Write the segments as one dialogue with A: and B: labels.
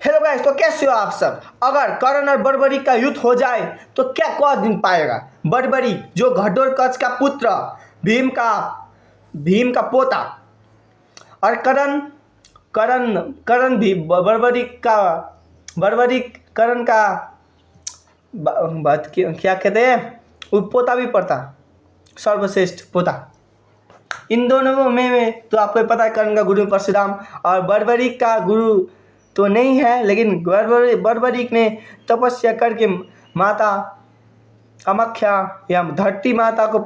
A: Hello guys, तो कैसे हो आप सब। अगर कर्ण और बर्बरीक का युद्ध हो जाए तो क्या कौन जीत पाएगा। बर्बरीक जो घटोत्कच का पुत्र, भीम का पोता, और कर्ण कर्ण कर्ण भी बर्बरीक कर्ण का बात क्या कहते हैं, वो पोता भी पड़ता, सर्वश्रेष्ठ पोता। इन दोनों में तो आपको पता है, कर्ण का गुरु परशुराम और बर्बरीक का गुरु तो नहीं है, लेकिन बर्बरीक ने तपस्या करके माता कामाख्या या धरती माता को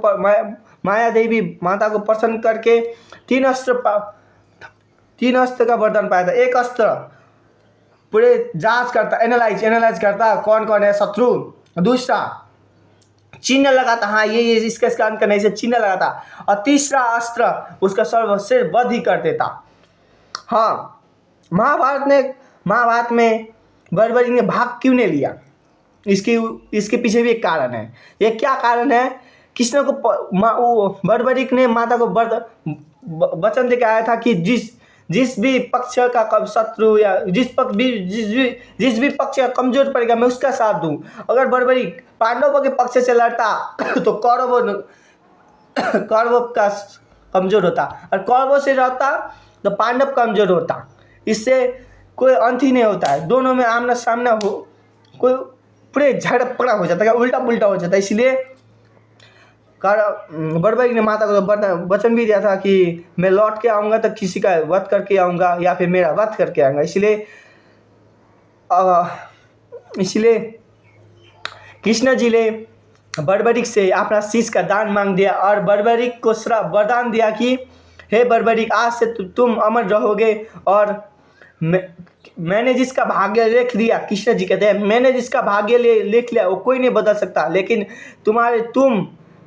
A: माया देवी माता को प्रसन्न करके तीन अस्त्र का वरदान पाया था। एक अस्त्र पूरे जांच करता, एनालाइज करता कौन कौन है शत्रु। दूसरा चिन्ह लगाता, हाँ ये इसका अंत करने से चिन्ह लगाता। और तीसरा अस्त्र उसका सर्वश्रेष्ठ वध ही कर देता। हाँ, महाभारत में बर्बरीक ने भाग क्यों नहीं लिया, इसके पीछे भी एक कारण है। ये क्या कारण है? कृष्ण को बर्बरीक ने माता को वचन देकर आया था कि जिस भी पक्ष का शत्रु या जिस भी पक्ष का कमजोर पड़ेगा मैं उसका साथ दूं। अगर बर्बरीक पांडवों के पक्ष से लड़ता तो कौरवों का कमजोर होता, और कौरवों से रहता तो पांडव कमजोर होता। इससे कोई अंत ही नहीं होता है, दोनों में आमना सामना हो, कोई पूरे झगड़ा हो जाता है, उल्टा पुल्टा हो जाता है। इसलिए बर्बरीक ने माता को वचन भी दिया था कि मैं लौट के आऊँगा तो किसी का वध करके आऊँगा या फिर मेरा वध करके आऊँगा। इसलिए कृष्ण जी ने बर्बरीक से अपना शीश का दान मांग दिया और बर्बरीक को वरदान दिया कि हे बर्बरीक, आज से तुम अमर रहोगे। और मैंने जिसका भाग्य लिख दिया, कृष्ण जी कहते हैं, मैंने जिसका भाग्य लिख लिया वो कोई नहीं बदल सकता, लेकिन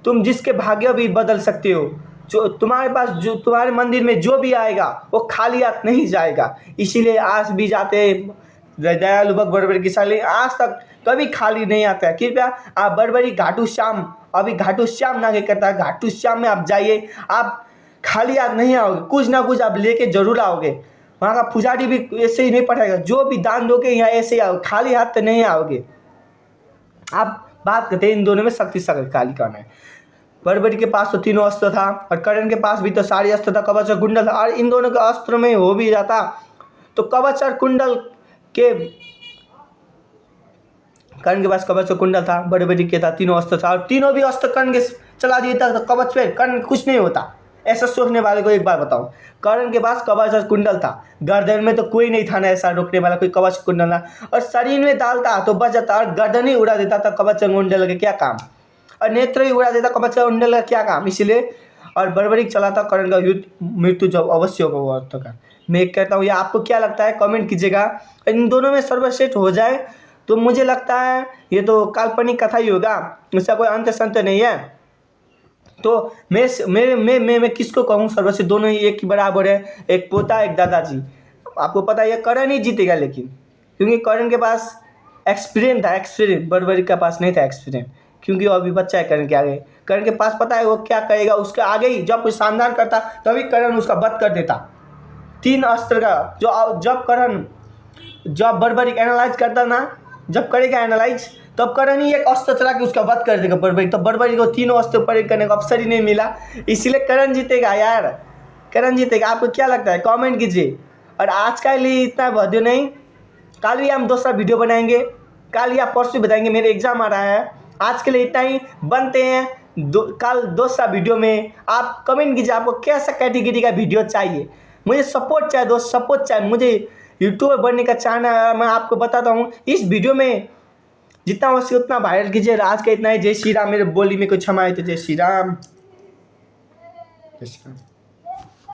A: तुम जिसके भाग्य भी बदल सकते हो। जो तुम्हारे पास, जो तुम्हारे मंदिर में जो भी आएगा वो खाली हाथ नहीं जाएगा। इसीलिए आज भी जाते दयालु भक्त बर्बरीक की साली आज तक कभी खाली नहीं आता है। कृपया आप बर्बरीक घाटू श्याम, अभी घाटू श्याम नागे करता है, घाटू श्याम में आप जाइए, आप खाली हाथ नहीं आओगे, कुछ ना कुछ आप लेके जरूर आओगे। वहाँ का पुजारी भी ऐसे ही नहीं पढ़ाएगा, जो भी दान दोगे यहाँ ऐसे ही आओगे, खाली हाथ तो नहीं आओगे। आप बात करते हैं इन दोनों में शक्तिशाली कौन है। बर्बरीक के पास तो तीनों अस्त्र था और कर्ण के पास भी तो सारे अस्त्र था, कवच और कुंडल था। और इन दोनों के अस्त्र में हो भी जाता तो कवच और कुंडल के, कर्ण के पास कवच और कुंडल था, बर्बरीक के था तीनों अस्त्र था, और तीनों भी अस्त्र कर्ण के चला दिया था तो कवच पे कर्ण कुछ नहीं होता। ऐसा सोचने वाले को एक बार बताऊं, कर्ण के पास कवच और कुंडल था, गर्दन में तो कोई नहीं था ना ऐसा रोकने वाला, कोई कवच कुंडल ना, और शरीर में डालता तो बच जाता, और गर्दन ही उड़ा देता था कवच और कुंडल का क्या काम, और नेत्र ही उड़ा देता कवच और कुंडल का क्या काम। इसलिए और बर्बरीक चलाता कर्ण का युद्ध, मृत्यु जब अवश्य होगा का। मैं कहता हूँ, ये आपको क्या लगता है कमेंट कीजिएगा। इन दोनों में सर्वश्रेष्ठ हो जाए तो मुझे लगता है ये तो काल्पनिक कथा ही होगा, इसका कोई अंत संत नहीं है। तो मैं किसको कहूँ सर्वश्रेष्ठ, दोनों ही एक ही बराबर है, एक पोता एक दादाजी। आपको पता है ये कर्ण ही जीतेगा, लेकिन क्योंकि कर्ण के पास एक्सपीरियंस था, बर्बरीक के पास नहीं था एक्सपीरियंस, क्योंकि वो अभी बच्चा है कर्ण के आगे। कर्ण के पास पता है वो क्या करेगा, उसके आगे ही जब कोई शानदार करता तभी कर्ण उसका वध कर देता। तीन अस्त्र का जब बर्बरीक एनालाइज करता ना, जब करेगा एनालाइज तब कर्ण ही एक अस्त्र चला के उसका वध कर देगा बर्बरीक। तो बर्बरीक को तीनों अस्त्र प्रयोग करने का अवसर ही नहीं मिला, इसलिए कर्ण जीतेगा यार, कर्ण जीतेगा। आपको क्या लगता है कमेंट कीजिए। और आज का लिए इतना वीडियो नहीं, कल भी हम दूसरा वीडियो बनाएंगे, कल या परसों बताएंगे, मेरे एग्जाम आ रहा है। आज के लिए इतना ही, बनते हैं कल दूसरा वीडियो में। आप कमेंट कीजिए आपको कैसा कैटेगरी का वीडियो चाहिए, मुझे सपोर्ट चाहिए दोस्त, सपोर्ट चाहिए। मुझे यूट्यूबर बनने का चाहना है, मैं आपको बताता हूँ। इस वीडियो में जितना हो सके उतना वायरल कीजिए। आज का इतना ही। जय श्री राम। मेरे बोली में कुछ क्षमा है तो जय श्री राम।